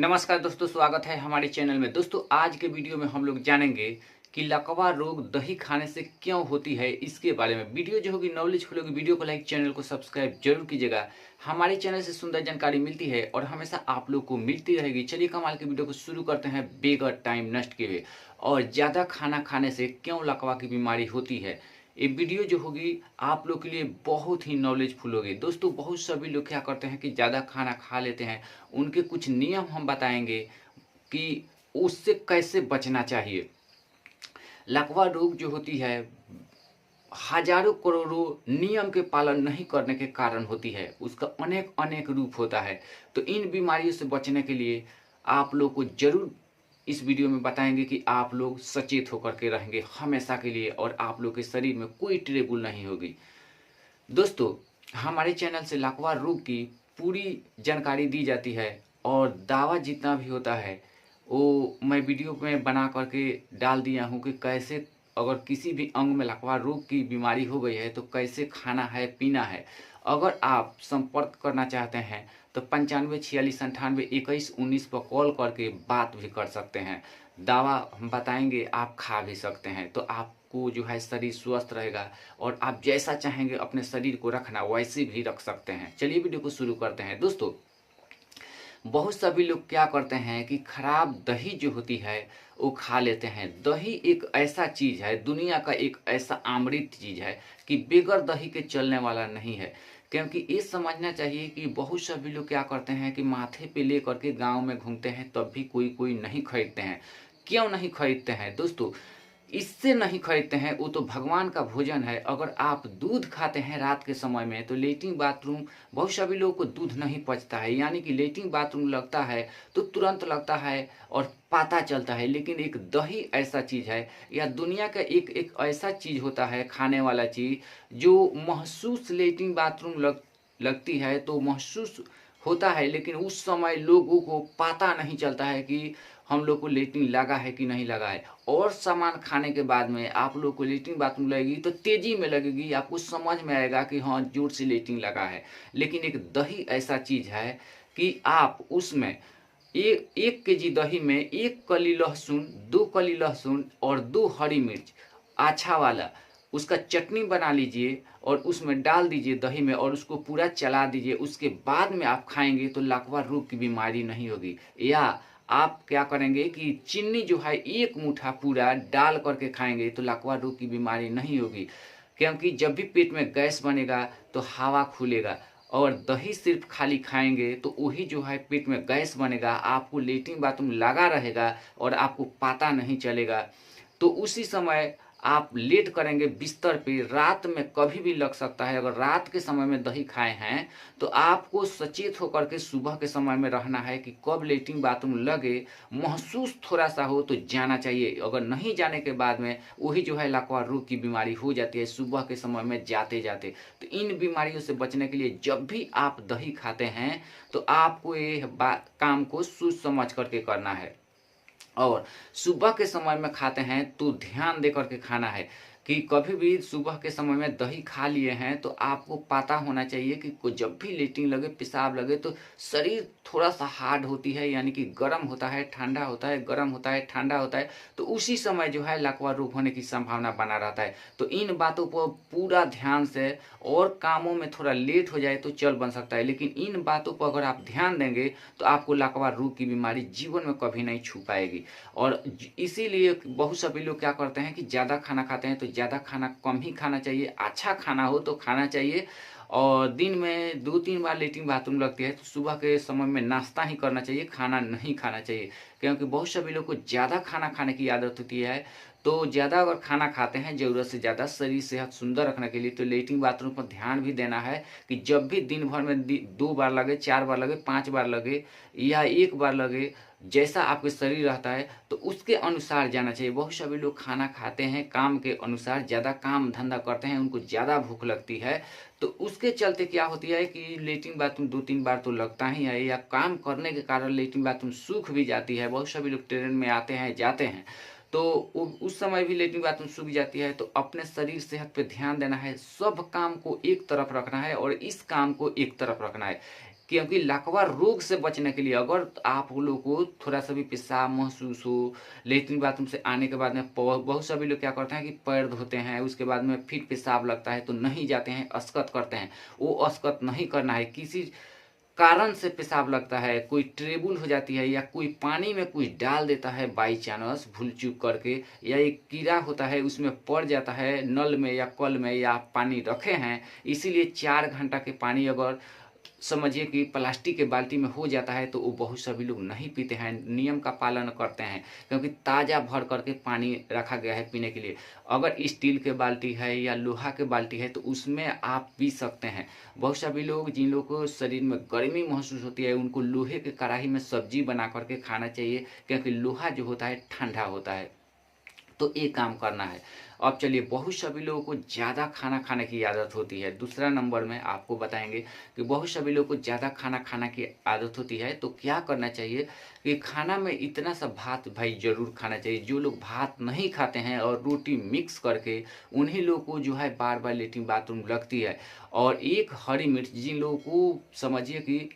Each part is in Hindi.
नमस्कार दोस्तों, स्वागत है हमारे चैनल में। दोस्तों आज के वीडियो में हम लोग जानेंगे कि लकवा रोग दही खाने से क्यों होती है, इसके बारे में वीडियो जो होगी नॉलेजफुल होगी। वीडियो को लाइक, चैनल को सब्सक्राइब जरूर कीजिएगा। हमारे चैनल से सुंदर जानकारी मिलती है और हमेशा आप लोग को मिलती रहेगी। चलिए कमाल के वीडियो को शुरू करते हैं बेगर टाइम नष्ट किए हुए। और ज़्यादा खाना खाने से क्यों लकवा की बीमारी होती है, ये वीडियो जो होगी आप लोग के लिए बहुत ही नॉलेजफुल होगी। दोस्तों बहुत सभी लोग क्या करते हैं कि ज़्यादा खाना खा लेते हैं, उनके कुछ नियम हम बताएंगे कि उससे कैसे बचना चाहिए। लकवा रोग जो होती है हजारों करोड़ों नियम के पालन नहीं करने के कारण होती है। उसका अनेक अनेक रूप होता है। तो इन बीमारियों से बचने के लिए आप लोग को जरूर इस वीडियो में बताएंगे कि आप लोग सचेत होकर के रहेंगे हमेशा के लिए और आप लोग के शरीर में कोई ट्रबल नहीं होगी। दोस्तों हमारे चैनल से लकवा रोग की पूरी जानकारी दी जाती है और दावा जितना भी होता है वो मैं वीडियो में बना करके डाल दिया हूँ कि कैसे अगर किसी भी अंग में लकवा रोग की बीमारी हो गई है तो कैसे खाना है पीना है। अगर आप संपर्क करना चाहते हैं तो 95 46 98 21 19 पर कॉल करके बात भी कर सकते हैं। दावा हम बताएंगे, आप खा भी सकते हैं। तो आपको जो है शरीर स्वस्थ रहेगा और आप जैसा चाहेंगे अपने शरीर को रखना वैसे भी रख सकते हैं। चलिए वीडियो को शुरू करते हैं। दोस्तों बहुत सभी लोग क्या करते हैं कि खराब दही जो होती है वो खा लेते हैं। दही एक ऐसा चीज़ है, दुनिया का एक ऐसा अमृत चीज़ है कि बेगर दही के चलने वाला नहीं है। क्योंकि ये समझना चाहिए कि बहुत सभी लोग क्या करते हैं कि माथे पे ले करके गाँव में घूमते हैं तब भी कोई कोई नहीं खरीदते हैं। क्यों नहीं खरीदते हैं दोस्तों? इससे नहीं खरीदते हैं, वो तो भगवान का भोजन है। अगर आप दूध खाते हैं रात के समय में तो लेटरिन बाथरूम, बहुत सभी लोगों को दूध नहीं पचता है, यानी कि लेटरिन बाथरूम लगता है तो तुरंत लगता है और पता चलता है। लेकिन एक दही ऐसा चीज़ है या दुनिया का एक एक ऐसा चीज़ होता है खाने वाला चीज़ जो महसूस लेटरिन बाथरूम लगती है तो महसूस होता है, लेकिन उस समय लोगों को पता नहीं चलता है कि हम लोग को लेटरिन लगा है कि नहीं लगा है। और सामान खाने के बाद में आप लोग को लेटरिन बाथरूम लगेगी तो तेजी में लगेगी, आपको समझ में आएगा कि हाँ जोर से लेटरिन लगा है। लेकिन एक दही ऐसा चीज़ है कि आप उसमें एक केजी दही में 1 कली लहसुन, 2 कली लहसुन और 2 हरी मिर्च अच्छा वाला उसका चटनी बना लीजिए और उसमें डाल दीजिए दही में और उसको पूरा चला दीजिए। उसके बाद में आप खाएंगे तो लकवा रोग की बीमारी नहीं होगी। या आप क्या करेंगे कि चीनी जो है 1 मुट्ठा पूरा डाल करके खाएंगे तो लकवा रोग की बीमारी नहीं होगी। क्योंकि जब भी पेट में गैस बनेगा तो हवा खुलेगा और दही सिर्फ खाली खाएंगे तो वही जो है पेट में गैस बनेगा, आपको लेटरिन बाथरूम लगा रहेगा और आपको पता नहीं चलेगा। तो उसी समय आप लेट करेंगे बिस्तर पे, रात में कभी भी लग सकता है। अगर रात के समय में दही खाए हैं तो आपको सचेत होकर के सुबह के समय में रहना है कि कब लेटरिन बाथरूम लगे, महसूस थोड़ा सा हो तो जाना चाहिए। अगर नहीं जाने के बाद में वही जो है लकवा रोग की बीमारी हो जाती है सुबह के समय में जाते जाते। तो इन बीमारियों से बचने के लिए जब भी आप दही खाते हैं तो आपको ये काम को सोच समझ करके करना है। और सुबह के समय में खाते हैं तो ध्यान दे करके खाना है कि कभी भी सुबह के समय में दही खा लिए हैं तो आपको पता होना चाहिए कि जब भी लेटरिन लगे, पेशाब लगे तो शरीर थोड़ा सा हार्ड होती है, यानी कि गर्म होता है ठंडा होता है, गर्म होता है ठंडा होता है। तो उसी समय जो है लकवा रोग होने की संभावना बना रहता है। तो इन बातों पर पूरा ध्यान से, और कामों में थोड़ा लेट हो जाए तो चल बन सकता है, लेकिन इन बातों पर अगर आप ध्यान देंगे तो आपको लकवा रोग की बीमारी जीवन में कभी नहीं छू पाएगी। और इसीलिए बहुत सभी लोग क्या करते हैं कि ज़्यादा खाना खाते हैं। तो ज़्यादा खाना कम ही खाना चाहिए, अच्छा खाना हो तो खाना चाहिए। और दिन में 2-3 बार लेटरिन बाथरूम लगती है तो सुबह के समय में नाश्ता ही करना चाहिए, खाना नहीं खाना चाहिए। क्योंकि बहुत सभी लोग को ज़्यादा खाना खाने की आदत होती है। तो ज़्यादा अगर खाना खाते हैं ज़रूरत से ज़्यादा शरीर सेहत सुंदर रखने के लिए तो लेटरिन बाथरूम पर ध्यान भी देना है कि जब भी दिन भर में 2 बार लगे, 4 बार लगे, 5 बार लगे या 1 बार लगे, जैसा आपके शरीर रहता है तो उसके अनुसार जाना चाहिए। बहुत सभी लोग खाना खाते हैं काम के अनुसार, ज़्यादा काम धंधा करते हैं, उनको ज़्यादा भूख लगती है तो उसके चलते क्या होती है कि लेटरिन बाथरूम 2-3 बार तो लगता ही है, या काम करने के कारण लेटरिन बाथरूम सूख भी जाती है। बहुत सभी लोग ट्रेन में आते हैं जाते हैं तो उस समय भी लेटरिन बाथरूम सूख जाती है। तो अपने शरीर सेहत पे ध्यान देना है, सब काम को एक तरफ रखना है और इस काम को एक तरफ रखना है। क्योंकि लकवा रोग से बचने के लिए अगर आप लोग को थोड़ा सा भी पेशाब महसूस हो, लेटरिन बाथरूम से आने के बाद में बहुत सभी लोग क्या करते हैं कि पैर धोते हैं, उसके बाद में फिर पेशाब लगता है तो नहीं जाते हैं, अस्कत करते हैं। वो अस्कत नहीं करना है। किसी कारण से पेशाब लगता है, कोई ट्रेबुल हो जाती है या कोई पानी में कुछ डाल देता है बाई चांस भूल चूक करके, या एक कीड़ा होता है उसमें पड़ जाता है नल में या कल में, या आप पानी रखे हैं इसीलिए 4 घंटा के पानी अगर समझिए कि प्लास्टिक के बाल्टी में हो जाता है तो वो बहुत सभी लोग नहीं पीते हैं, नियम का पालन करते हैं, क्योंकि ताज़ा भर करके पानी रखा गया है पीने के लिए। अगर स्टील के बाल्टी है या लोहा के बाल्टी है तो उसमें आप पी सकते हैं। बहुत सभी लोग जिन लोगों को शरीर में गर्मी महसूस होती है उनको लोहे के कढ़ाई में सब्जी बना करके खाना चाहिए, क्योंकि लोहा जो होता है ठंडा होता है। तो ये काम करना है। अब चलिए, बहुत सभी लोगों को ज़्यादा खाना खाने की आदत होती है। दूसरा नंबर में आपको बताएंगे कि बहुत सभी लोगों को ज़्यादा खाना खाने की आदत होती है तो क्या करना चाहिए कि खाना में इतना सा भात भाई ज़रूर खाना चाहिए। जो लोग भात नहीं खाते हैं और रोटी मिक्स करके, उन्हीं लोगों को जो है बार बार लेटरिन बाथरूम लगती है। और एक हरी मिर्च, जिन लोगों को समझिए कि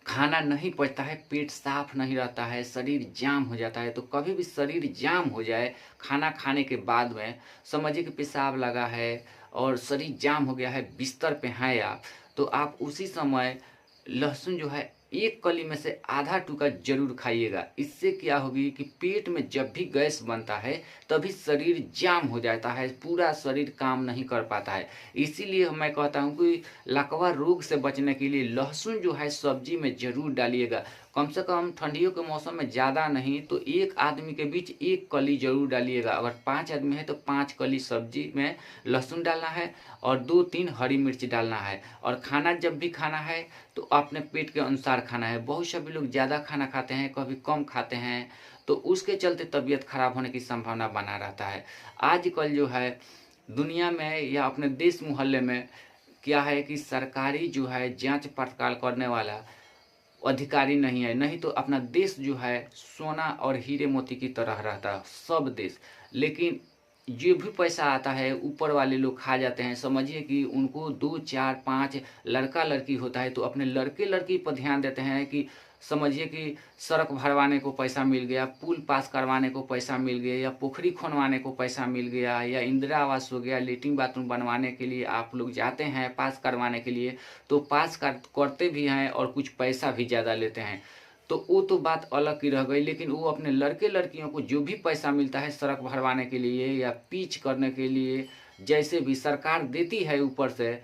खाना नहीं पचता है, पेट साफ नहीं रहता है, शरीर जाम हो जाता है, तो कभी भी शरीर जाम हो जाए खाना खाने के बाद में, समझिए कि पेशाब लगा है और शरीर जाम हो गया है, बिस्तर पे हैं आप, तो आप उसी समय लहसुन जो है एक कली में से आधा टुकड़ा जरूर खाइएगा। इससे क्या होगी कि पेट में जब भी गैस बनता है तभी शरीर जाम हो जाता है, पूरा शरीर काम नहीं कर पाता है। इसीलिए मैं कहता हूँ कि लकवा रोग से बचने के लिए लहसुन जो है सब्जी में जरूर डालिएगा। कम से कम ठंडियों के मौसम में ज़्यादा नहीं तो एक आदमी के बीच एक कली जरूर डालिएगा। अगर 5 आदमी है तो 5 कली सब्जी में लहसुन डालना है और 2-3 हरी मिर्च डालना है। और खाना जब भी खाना है तो अपने पेट के अनुसार खाना है। बहुत सभी लोग ज़्यादा खाना खाते हैं, कभी कम खाते हैं, तो उसके चलते तबीयत खराब होने की संभावना बना रहता है। आजकल जो है दुनिया में या अपने देश मोहल्ले में क्या है कि सरकारी जो है जांच पड़ताल करने वाला अधिकारी नहीं है, नहीं तो अपना देश जो है सोना और हीरे मोती की तरह रहता है सब देश। लेकिन जो भी पैसा आता है ऊपर वाले लोग खा जाते हैं। समझिए कि उनको 2-4-5 लड़का लड़की होता है तो अपने लड़के लड़की पर ध्यान देते हैं कि समझिए कि सड़क भरवाने को पैसा मिल गया, पुल पास करवाने को पैसा मिल गया, या पोखरी खोनवाने को पैसा मिल गया, या इंदिरा आवास हो गया, लेटरिन बाथरूम बनवाने के लिए आप लोग जाते हैं पास करवाने के लिए, तो पास करते भी हैं और कुछ पैसा भी ज़्यादा लेते हैं। तो वो तो बात अलग की रह गई। लेकिन वो अपने लड़के लड़कियों को जो भी पैसा मिलता है सड़क भरवाने के लिए या पिच करने के लिए, जैसे भी सरकार देती है ऊपर से,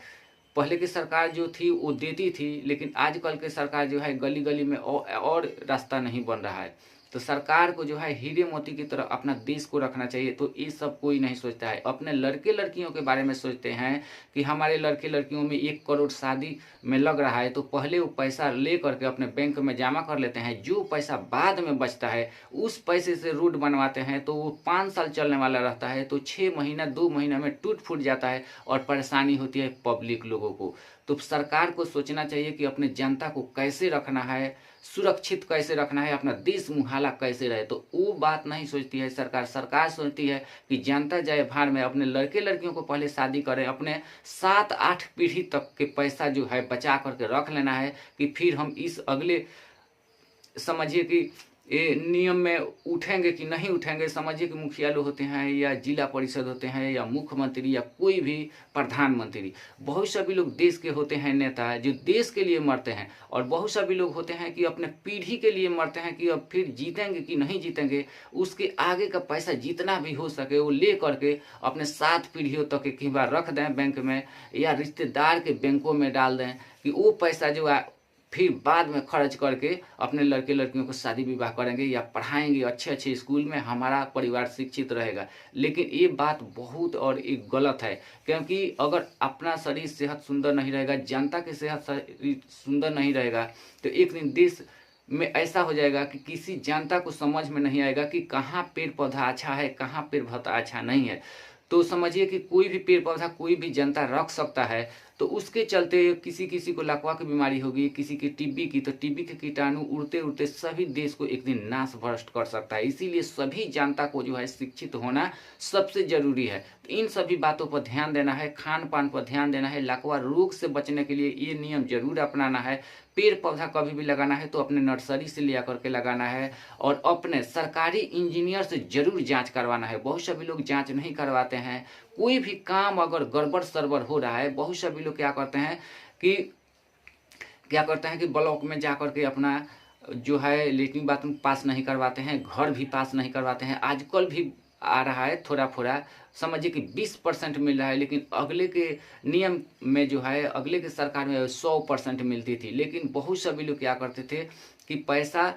पहले की सरकार जो थी वो देती थी, लेकिन आजकल के सरकार जो है गली गली में और रास्ता नहीं बन रहा है। तो सरकार को जो है हीरे मोती की तरह अपना देश को रखना चाहिए। तो ये सब कोई नहीं सोचता है, अपने लड़के लड़कियों के बारे में सोचते हैं कि हमारे लड़के लड़कियों में 1 करोड़ शादी में लग रहा है, तो पहले वो पैसा ले करके अपने बैंक में जमा कर लेते हैं। जो पैसा बाद में बचता है उस पैसे से रोड बनवाते हैं, तो वो 5 साल चलने वाला रहता है, तो 6 महीना 2 महीना में टूट फूट जाता है और परेशानी होती है पब्लिक लोगों को। तो सरकार को सोचना चाहिए कि अपने जनता को कैसे रखना है, सुरक्षित कैसे रखना है, अपना देश मुहाला कैसे रहे। तो वो बात नहीं सोचती है सरकार। सरकार सोचती है कि जनता जाए भाड़ में, अपने लड़के लड़कियों को पहले शादी करें, अपने 7-8 पीढ़ी तक के पैसा जो है बचा करके रख लेना है कि फिर हम इस अगले समझिए कि ये नियम में उठेंगे कि नहीं उठेंगे। समझिए कि मुखिया लोग होते हैं या जिला परिषद होते हैं या मुख्यमंत्री या कोई भी प्रधानमंत्री, बहुत सभी लोग देश के होते हैं नेता जो देश के लिए मरते हैं, और बहुत सभी लोग होते हैं कि अपने पीढ़ी के लिए मरते हैं कि अब फिर जीतेंगे कि नहीं जीतेंगे। उसके आगे का पैसा जितना भी हो सके वो ले करके अपने 7 पीढ़ियों तक एक बार रख दें बैंक में, या रिश्तेदार के बैंकों में डाल दें कि वो पैसा जो है फिर बाद में खर्च करके अपने लड़के लड़कियों को शादी विवाह करेंगे या पढ़ाएंगे अच्छे अच्छे स्कूल में, हमारा परिवार शिक्षित रहेगा। लेकिन ये बात बहुत और एक गलत है, क्योंकि अगर अपना शरीर सेहत सुंदर नहीं रहेगा, जनता की सेहत सुंदर नहीं रहेगा, तो एक दिन देश में ऐसा हो जाएगा कि किसी जनता को समझ में नहीं आएगा कि कहाँ पेड़ पौधा अच्छा है, कहाँ पेड़ पौधा अच्छा नहीं है। तो समझिए कि कोई भी पेड़ पौधा कोई भी जनता रख सकता है। तो उसके चलते किसी किसी को लकवा की बीमारी होगी, किसी की टीबी की, तो टीबी के कीटाणु उड़ते उड़ते सभी देश को एक दिन नाश भ्रष्ट कर सकता है। इसीलिए सभी जनता को जो है शिक्षित होना सबसे जरूरी है। तो इन सभी बातों पर ध्यान देना है, खान पान पर ध्यान देना है, लकवा रोग से बचने के लिए ये नियम जरूर अपनाना है। पेड़ पौधा कभी भी लगाना है तो अपने नर्सरी से लिया करके लगाना है, और अपने सरकारी इंजीनियर से जरूर जांच करवाना है। बहुत सभी लोग जांच नहीं करवाते हैं। कोई भी काम अगर गड़बड़ सरबड़ हो रहा है, बहुत सभी लोग क्या करते हैं कि ब्लॉक में जा करके अपना जो है लेटरिन बाथरूम पास नहीं करवाते हैं, घर भी पास नहीं करवाते हैं। आजकल भी आ रहा है थोड़ा थोड़ा, समझिए कि 20% मिल रहा है, लेकिन अगले के नियम में जो है, अगले के सरकार में 100% मिलती थी। लेकिन बहुत सभी लोग क्या करते थे कि पैसा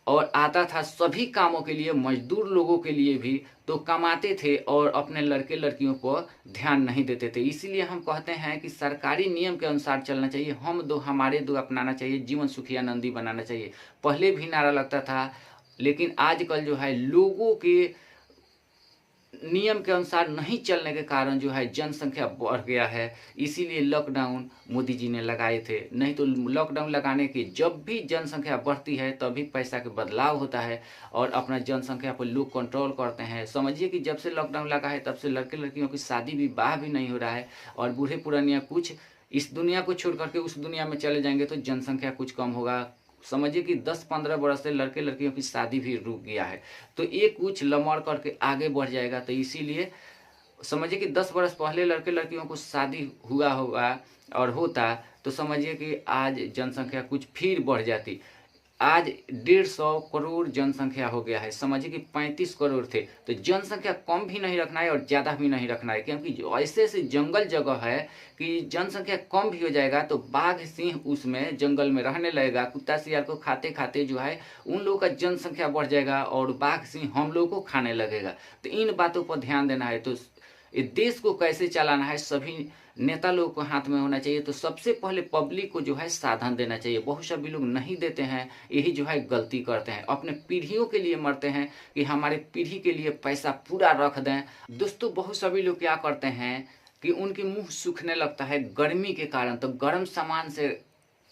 और आता था सभी कामों के लिए, मजदूर लोगों के लिए भी, तो कमाते थे और अपने लड़के लड़कियों को ध्यान नहीं देते थे। इसीलिए हम कहते हैं कि सरकारी नियम के अनुसार चलना चाहिए, हम दो हमारे दो अपनाना चाहिए, जीवन सुखी आनंदी बनाना चाहिए। पहले भी नारा लगता था, लेकिन आजकल जो है लोगों के नियम के अनुसार नहीं चलने के कारण जो है जनसंख्या बढ़ गया है। इसीलिए लॉकडाउन मोदी जी ने लगाए थे। नहीं तो लॉकडाउन लगाने की जब भी जनसंख्या बढ़ती है तभी पैसा के बदलाव होता है और अपना जनसंख्या पर लोग कंट्रोल करते हैं। समझिए कि जब से लॉकडाउन लगा है तब से लड़के लड़कियों की शादी विवाह भी नहीं हो रहा है, और बूढ़े पुरानिया कुछ इस दुनिया को छोड़ करके उस दुनिया में चले जाएंगे तो जनसंख्या कुछ कम होगा। समझिए कि 10-15 वर्ष से लड़के लड़कियों की शादी भी रुक गया है, तो ये कुछ लमड़ करके आगे बढ़ जाएगा। तो इसीलिए समझिए कि 10 वर्ष पहले लड़के लड़कियों को शादी हुआ होगा और होता, तो समझिए कि आज जनसंख्या कुछ फिर बढ़ जाती। आज 150 करोड़ जनसंख्या हो गया है। समझिए कि 35 करोड़ थे, तो जनसंख्या कम भी नहीं रखना है और ज़्यादा भी नहीं रखना है, क्योंकि जो ऐसे ऐसे जंगल जगह है कि जनसंख्या कम भी हो जाएगा तो बाघ सिंह उसमें जंगल में रहने लगेगा, कुत्ता सियार को खाते खाते जो है उन लोगों का जनसंख्या बढ़ जाएगा और बाघ सिंह हम लोग को खाने लगेगा। तो इन बातों पर ध्यान देना है। तो इस देश को कैसे चलाना है सभी नेता लोगों को हाथ में होना चाहिए। तो सबसे पहले पब्लिक को जो है साधन देना चाहिए। बहुत सभी लोग नहीं देते हैं, यही जो है गलती करते हैं, अपने पीढ़ियों के लिए मरते हैं कि हमारे पीढ़ी के लिए पैसा पूरा रख दें। दोस्तों बहुत सभी लोग क्या करते हैं कि उनकी मुंह सूखने लगता है गर्मी के कारण, तो गर्म सामान से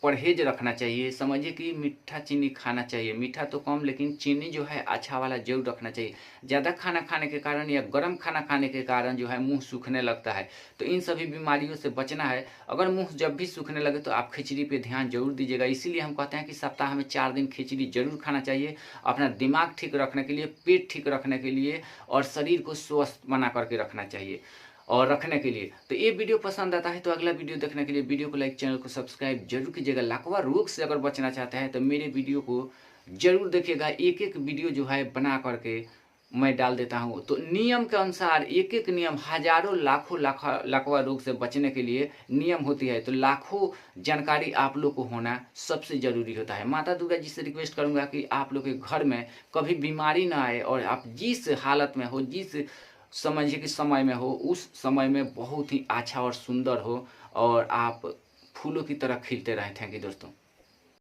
परहेज रखना चाहिए। समझिए कि मीठा चीनी खाना चाहिए, मीठा तो कम लेकिन चीनी जो है अच्छा वाला जरूर रखना चाहिए। ज़्यादा खाना खाने के कारण या गर्म खाना खाने के कारण जो है मुंह सूखने लगता है, तो इन सभी बीमारियों से बचना है। अगर मुंह जब भी सूखने लगे तो आप खिचड़ी पे ध्यान जरूर दीजिएगा। इसीलिए हम कहते हैं कि सप्ताह में 4 दिन खिचड़ी जरूर खाना चाहिए, अपना दिमाग ठीक रखने के लिए, पेट ठीक रखने के लिए और शरीर को स्वस्थ बना करके रखना चाहिए और रखने के लिए। तो ये वीडियो पसंद आता है तो अगला वीडियो देखने के लिए वीडियो को लाइक, चैनल को सब्सक्राइब जरूर कीजिएगा। लकवा रोग से अगर बचना चाहते हैं तो मेरे वीडियो को जरूर देखिएगा। एक एक वीडियो जो है बना करके मैं डाल देता हूँ। तो नियम के अनुसार एक एक नियम, हजारों लाखों लकवा रोग से बचने के लिए नियम होती है, तो लाखों जानकारी आप लोग को होना सबसे जरूरी होता है। माता दुर्गा जी से रिक्वेस्ट करूंगा कि आप लोग के घर में कभी बीमारी ना आए और आप जिस हालत में हो, जिस समझिए कि समय में हो, उस समय में बहुत ही अच्छा और सुंदर हो और आप फूलों की तरह खिलते रहें। थैंक यू दोस्तों।